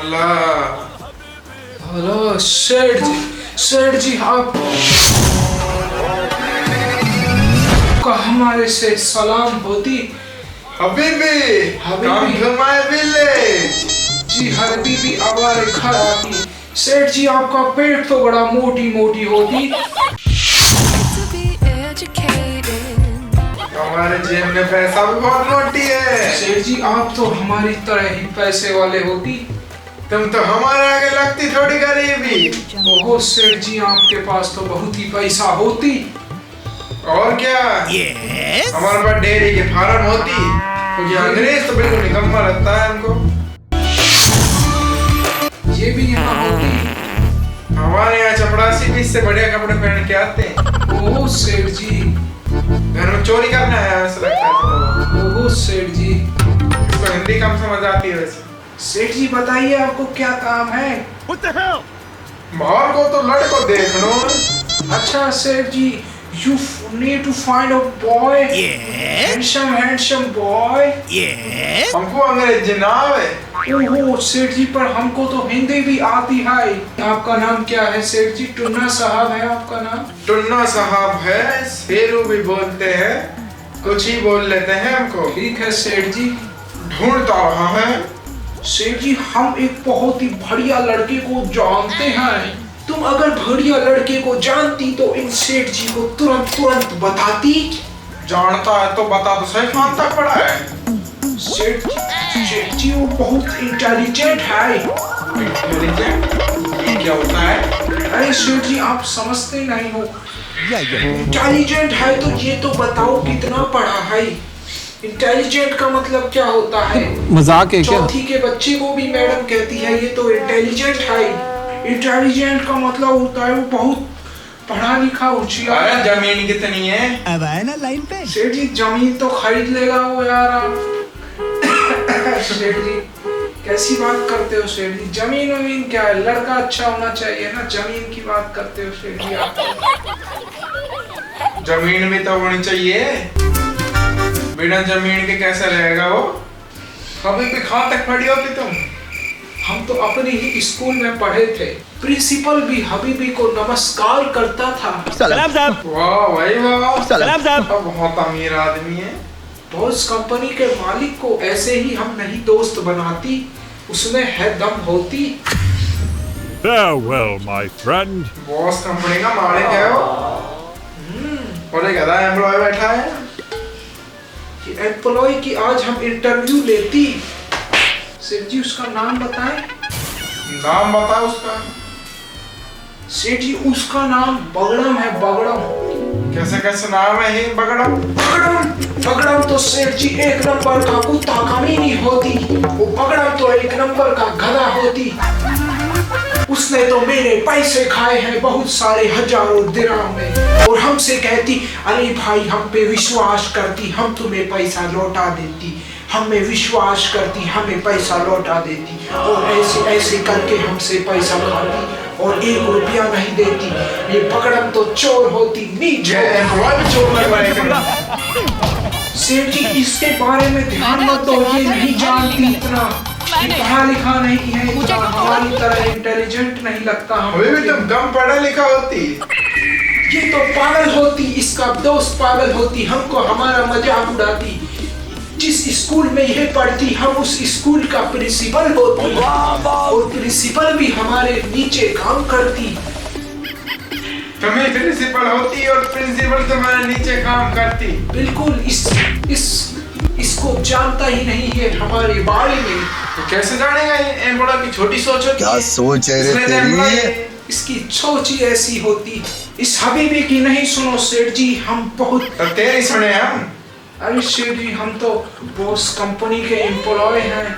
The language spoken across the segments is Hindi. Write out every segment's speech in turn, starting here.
हेलो सेठ जी आपका हमारे से सलाम होती। Habibi come to my village। जी हबीबी आवारे खराबी। सेठ जी आपका पेट तो बड़ा मोटी होती। हमारे जेब में पैसा भी बहुत मोटी है। सेठ जी आप तो हमारी तरह ही पैसे वाले होती। तुम तो हमारे आगे लगती थोड़ी गरीबी। ओहो सेठ जी आपके पास तो बहुत ही पैसा होती। और क्या हमारे पास डेयरी के फार्म होती। तो ये अंग्रेज तो बिल्कुल निकम्मा लगता है हमको। ये भी यहाँ होती। हमारे यहाँ चपरासी भी इससे बढ़िया कपड़े पहन के आते हैं। ओहो सेठ जी घर में चोरी करना है ऐसा लगता है। ओहो सेठ जी इसको हिंदी कम समझ आती है वैसे। सेठ जी बताइए आपको क्या काम है? बाहर को तो लड़को देख लो। अच्छा सेठ जी you need to find a boy handsome boy। हमको अंग्रेजी ना आवे। ओहो सेठ जी पर हमको तो हिंदी भी आती है। आपका नाम क्या है सेठ जी? टुन्ना साहब है आपका नाम? टुन्ना साहब है। शेरू भी बोलते हैं कुछ ही बोल लेते हैं हमको। ठीक है सेठ जी। ढूंढता रहा है सेठ जी हम एक बहुत ही बढ़िया लड़के को जानते हैं। तुम अगर बढ़िया लड़के को जानती तो इन सेठ जी को तुरंत बताती। जानता है तो बता तो सही। कहाँ तक पड़ा है? सेठ जी वो बहुत इंटेलिजेंट है। इंटेलिजेंट क्या होता है? अरे सेठ जी आप समझते नहीं हो। इंटेलिजेंट है तो ये तो बताओ कितना पढ़ा है। इंटेलिजेंट का मतलब क्या होता है? मजाक है क्या? चौथी के बच्चे को भी मैडम कहती है ये तो इंटेलिजेंट है। इंटेलिजेंट का मतलब होता है वो बहुत पढ़ा लिखा होशियार। जमीन कितनी है? अब आए ना लाइन पे। सेठ जी जमीन तो खरीद लेगा वो यार आप। सेठ जी कैसी बात करते हो सेठ जी? जमीन क्या है? लड़का अच्छा होना चाहिए ना। जमीन की बात करते हो सेठ जी आप? जमीन भी तो होनी चाहिए। बिना जमीन के कैसे रहेगा वो? कभी भी कहाँ तक पढ़ी होगी तुम? हम तो अपने ही स्कूल में पढ़े थे। प्रिंसिपल भी हबीबी को नमस्कार करता था। सलाम साहब। वाह भाई वाह। सलाम साहब। बहुत अमीर आदमी है। बॉस कंपनी के मालिक को ऐसे ही हम नहीं दोस्त बनाती, उसमें है दम होती। Farewell, my friend। Boss company का मालिक है वो। और एक गधा एम्प्लॉय बैठा है। एम्प्लॉय की आज हम इंटरव्यू लेती। सेठ जी उसका नाम बताएं। नाम बता उसका। सेठ जी उसका नाम बगड़म है। बगड़म। कैसे नाम है ही बगड़म? बगड़म तो सेठ जी एक नंबर का कुत्ता कमीनी होती। वो बगड़म तो एक नंबर का गधा होती। उसने तो मेरे पैसे खाए हैं बहुत सारे हजारों दिरहम में। और हमसे कहती अरे भाई हम पे विश्वास करती हम तुम्हें पैसा लौटा देती। हमें विश्वास करती हमें पैसा लौटा देती। और ऐसे करके हमसे पैसा खाती और 1 रुपया नहीं देती। ये पकड़म तो चोर होती। नीचे चोर लगवाएगा। सेठ जी इसके बारे में ध्यान मत दो। ये नहीं जानती इतना। पढ़ा लिखा नहीं है इतना। हमारी तरह इंटेलिजेंट नहीं लगता। अभी भी तुम कम पढ़ा लिखा होती। ये तो पागल होती। इसका दोस्त पागल होती। हमको हमारा मजाक उड़ाती। जिस स्कूल में यह पढ़ती हम उस स्कूल का प्रिंसिपल होती। और प्रिंसिपल भी हमारे नीचे काम करती। तुम्हें प्रिंसिपल होती और प्रिंसिपल तुम्हारे नीचे काम करती। बिल्कुल। इसको जानता ही नहीं है हमारे बारे में। तो कैसे जानेगा? एम्प्लॉय की छोटी सोच होती है। क्या सोच है रे तेरी? इसकी सोच ही ऐसी होती। इस हबीबी की नहीं सुनो सेठ जी। हम बहुत तो तेरी सुने हम। अरे सेठ जी हम तो बॉस कंपनी के एम्प्लॉय हैं।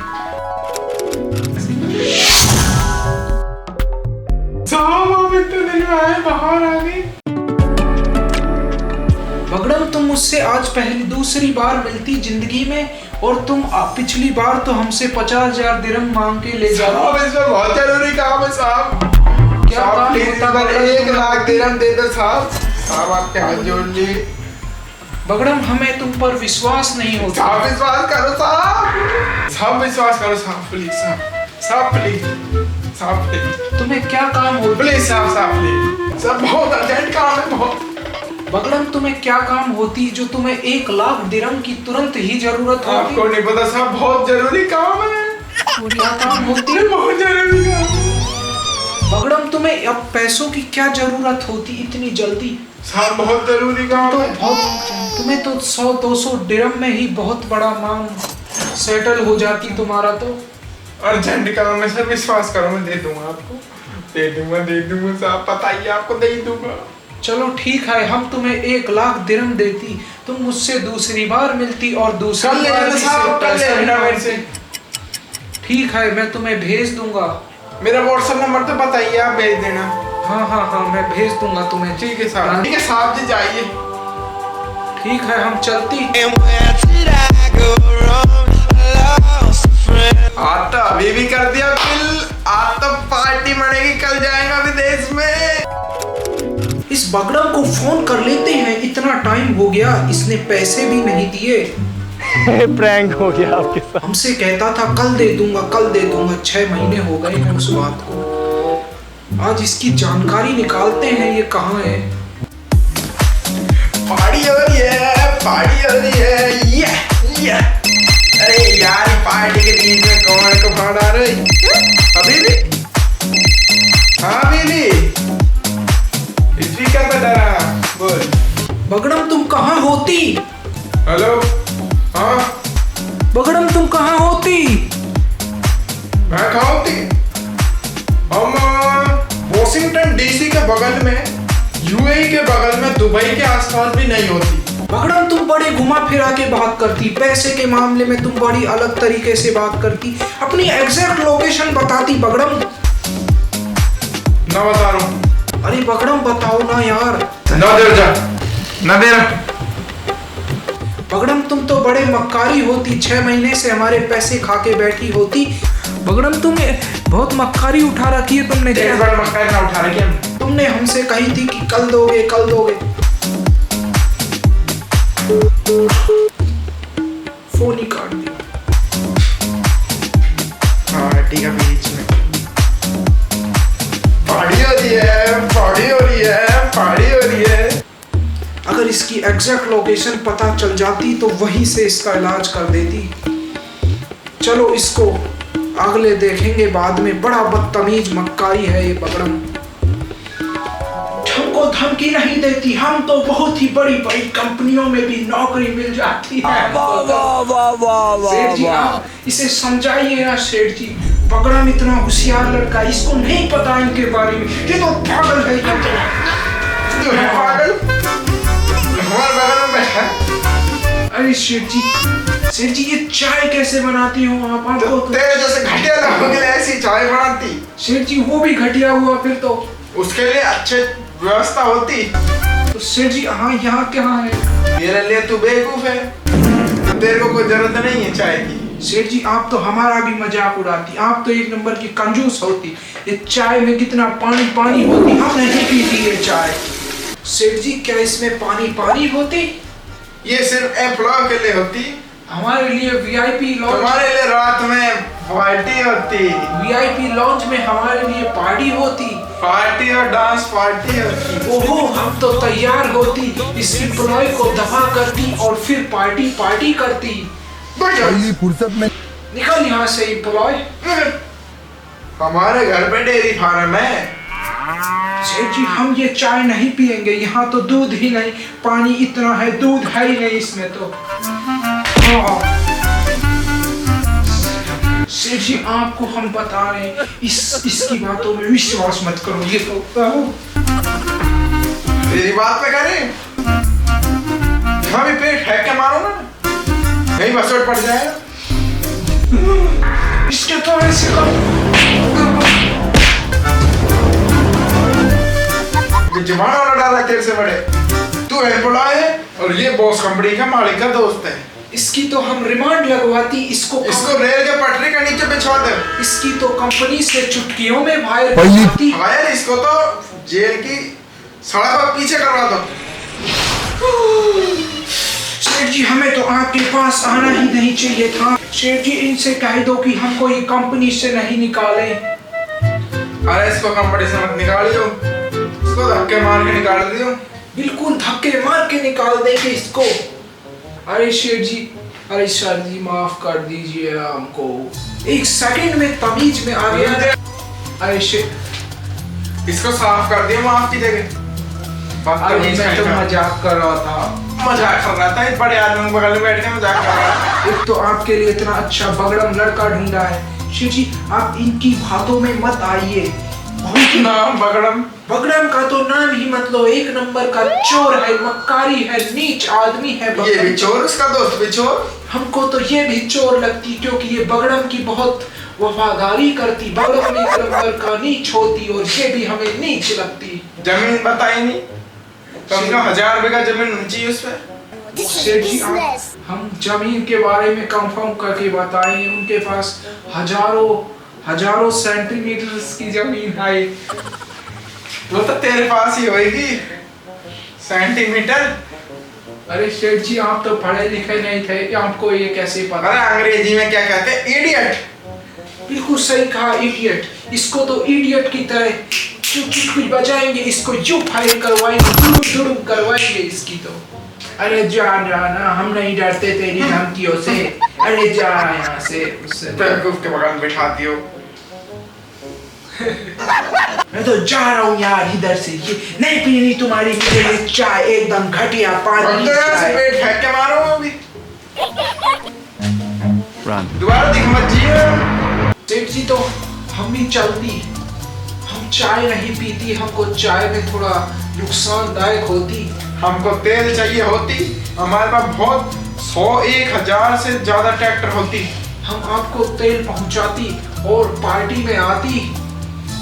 साहब आप इतने दिन में आए बाहर आ गए। बगड़म तुम मुझसे आज पहली दूसरी बार मिलती जिंदगी में। और तुम पिछली बार तो हमसे 50,000 दिरहम मांग के ले जाओ। साहब इसमें बहुत जरूरी काम है साहब। क्या काम होता है? 1 लाख दिरहम दे दो साहब। साहब आपके हाथ जोड़ लिए। बगड़म हमें तुम पर विश्वास नहीं होता। साहब विश्वास करो साहब। साहब विश्वास करो साहब प्लीज साहब। साफ प्लीज, साफ प्लीज, तुम्हें क्या काम हो? प्लीज साफ साफ प्लीज, सब बहुत अर्जेंट काम है बहुत। बगड़म तुम्हें क्या काम होती जो तुम्हें 1 लाख दिरहम की तुरंत ही जरूरत होती? आपको नहीं पता साहब, बहुत जरूरी काम है। क्या काम होती? बहुत जरूरी काम है। बगड़म तुम्हें अब पैसों की क्या जरूरत होती इतनी जल्दी? साहब बहुत जरूरी काम तो है। तुम्हें तो 100-200 दिरहम में ही बहुत बड़ा मांग सेटल हो जाती तुम्हारा तो। अर्जेंट काम है सर, विश्वास करो मैं दे दूंगा आपको, दे दूंगा साहब, पता ही आपको दे ही दूंगा। चलो ठीक है, हम तुम्हें 1 लाख दिरहम देती, तुम मुझसे दूसरी बार मिलती और दूसरी कल ले बार लेना भी साहब, सिर्फ कल ले पैसा लेना ही मेरे से। मांगती। ठीक है, मैं तुम्हें भेज दूंगा। मेरा व्हाट्सएप नंबर तो बताइए, आप भेज देना। हाँ, मैं भेज दूंगा तुम्हें। ठीक है साहब, ठीक है साहब जी जाइए। ठीक है, हम चलती। आज तो अभी भी कर दिया बिल, आज तो पार्टी मनेगी, कल जाएगा विदेश में। इस बगड़म को फोन कर लेते हैं, इतना टाइम हो गया, इसने पैसे भी नहीं दिए। प्रैंक हो गया आपके साथ। हमसे कहता था कल दे दूंगा, कल दे दूंगा, 6 महीने हो गए हैं उस बात को। आज इसकी जानकारी निकालते हैं, ये कहाँ है। पार्टी हो रही है, पार्टी हो रही है, ये। अरे यार, पार्टी के बीच में कौन को फाड़ आ रही? अभी भी? हाँ बीबी, इसी का तो डरा, बोल। बगड़म तुम कहाँ होती? हेलो, हाँ बगड़म तुम कहाँ होती? मैं कहाँ होती? हम वॉशिंगटन डीसी के बगल में, यूएई के बगल में, दुबई के आसपास भी नहीं होती। बगड़म तुम बड़े घुमा फिरा के बात करती, पैसे के मामले में तुम बड़ी अलग तरीके से बात करती, अपनी एग्जैक्ट लोकेशन बताती बगड़म। ना बता रहा हूँ। अरे बगड़म बताओ ना यार। ना दे जा, ना दे रहा। बगड़म तुम तो बड़े मक्कारी होती, 6 महीने से हमारे पैसे खा के बैठी होती। बगड़म तुम बहुत मक्कारी उठा रखी है तुमने। एक बार मक्का ना उठा रखी हमने। तुमने हमसे कही थी कि कल दोगे, कल दोगे। फोन ही काट दिया। पार्टी का बीच में पार्टी हो रही है, पार्टी हो रही है, पार्टी हो रही है। अगर इसकी एग्जैक्ट लोकेशन पता चल जाती तो वहीं से इसका इलाज कर देती। चलो इसको अगले देखेंगे बाद में, बड़ा बदतमीज मक्कारी है ये बगड़म। हमको धमकी नहीं देती, हम तो बहुत ही बड़ी बड़ी कंपनियों में भी नौकरी मिल जाती है। सेठ जी आप इसे समझाइए ना सेठ जी, बगड़म इतना होशियार लड़का, इसको नहीं पता इनके बारे में, ये तो पागल है। तू है पागल? हमारे बगल में बैठा है। अरे सेठ जी ये चाय कैसे बनाती हो आप? तो तेरे जैसे घटिया लोगों के लिए ऐसी चाय बनाती? सेठ जी वो भी घटिया हुआ फिर तो। उसके लिए अच्छे व्यवस्था होती। तो सेठ जी हाँ यहाँ क्या है? मेरे लिए तू बेवकूफ है, तो तेरे को कोई जरूरत नहीं है चाय की। सेठ जी आप तो हमारा भी मजाक उड़ाती, आप तो 1 नंबर की कंजूस होती। ये चाय में कितना पानी पानी होती, हम नहीं पीती ये चाय। सेठ जी क्या इसमें पानी पानी होती? ये सिर्फ एम्प्लॉय के लिए होती, हमारे लिए वीआईपी लॉन्च, तुम्हारे लिए रात में पार्टी होती। वीआईपी लॉन्च में हमारे लिए पार्टी होती, पार्टी और डांस पार्टी होती। ओहो हम तो तैयार होती, इस एम्प्लॉय को दफा करती और फिर पार्टी पार्टी करती। पहली फुर्सत में निकल यहाँ से एम्प्लॉय। हमारे घर पे डेयरी फार्म है। सेठ जी हम ये चाय नहीं पिएंगे, यहाँ तो दूध ही नहीं, पानी इतना है, दूध है ही नहीं इसमें तो। सेठ जी आपको हम बता रहे हैं, इसकी बातों में विश्वास मत करो, ये तो तेरी बात पे करें, यहाँ भी पेट है क्या मारो ना, नहीं बसोट पड़ जाएगा। इसके तो ऐसे जमाना वाला डाला तेरे से बड़े, तू एम्प्लॉय है और ये बॉस कंपनी का मालिक का दोस्त है। इसकी तो हम रिमांड लगवाती, इसको रेल के पटरी के नीचे बिछवा दे। इसकी तो कंपनी से चुटकियों में वायर करवाती। वायर इसको तो जेल की सड़क पर पीछे करवा दो। सेठ जी हमें तो आपके पास आना ही नहीं चाहिए था। सेठ जी इनसे कह दो कि हमको ये कंपनी से नहीं निकाले। अरे इसको कंपनी से मत निकालियो, इसको धक्के मार के निकाल दियो। बिल्कुल धक्के मार के निकाल देंगे इसको। अरे शेठ जी, अरे सर जी माफ कर दीजिए हमको, एक सेकंड में तमीज में आ गया। अरे शेठ इसको साफ कर दियो माफ की जगह। अरे मैं तो मजाक कर रहा था। मजाक कर रहा था, इस बड़े आदमी बगल में बैठ के मजाक कर रहा था। एक तो आपके लिए इतना अच्छा बगड़म लड़का ढूंढा है। शेठ जी आप इनकी बातों में मत आइए। नाम बगड़म, बगड़म का तो नाम ही मत लो, एक नंबर का चोर है, मक्कारी है, नीच आदमी है ये भी चोर, उसका दोस्त भी चोर। हमको तो ये भी चोर लगती क्योंकि ये बगड़म की बहुत वफादारी करती। बगड़म एक नंबर का नीच होती और ये भी हमें नीच लगती। जमीन बताई नहीं, कम से कम 1000 बीघा जमीन होनी चाहिए उस पर। सेठ जी हम जमीन के बारे में कंफर्म करके बताएंगे। उनके पास हजारों सेंटीमीटर की जमीन है। वो तो तेरे पास ही होगी सेंटीमीटर। अरे सेठ जी आप तो पढ़े लिखे नहीं थे, आपको ये कैसे पता? अरे अंग्रेजी में क्या कहते हैं, इडियट। बिल्कुल सही कहा, इडियट। इसको तो इडियट की तरह कुछ बजाएंगे, इसको यूं फायर करवाएंगे, दुड़ुम करवाएंगे इसकी तो। अरे जा ना, हम नहीं डरते तेरी धमकियों से। अरे जा यहाँ से, उससे बेवकूफ के बगल में बिठा दियो। मैं तो जा रहा हूँ यार इधर से। ये नहीं पीनी तुम्हारी मेरे चाय, एकदम घटिया पानी की चाय। पेट फेंक के मारो अभी। दोबारा दिख मत जियो। सेठ जी तो हम भी चलती, हम चाय नहीं पीती, हमको चाय में थोड़ा नुकसानदायक होती। हमको तेल चाहिए होती, हमारे पास बहुत 100 1000 से ज्यादा ट्रैक्टर होती। हम आपको तेल पहुंचाती और पार्टी में आती।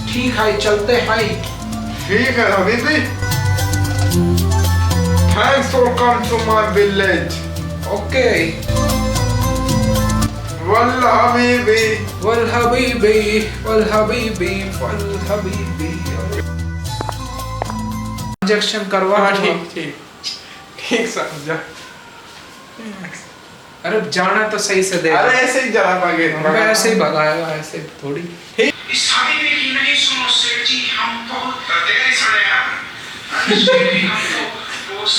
ठीक है चलते हैं। ठीक है हबीबी, thanks for come to my village. Okay वल्ला हबीबी, वल हबीबी, वल हबीबी, वल हबीबी। इंजेक्शन करवा। ठीक समझा। अरे जाना तो सही से दे। अरे ऐसे ही जरा भागे, मैं ऐसे ही भगाएगा, ऐसे थोड़ी। ठीक। इस हबीबी की नहीं सुनो सेठ जी, हम बहुत तेरी सुने आप। हम तो बहुत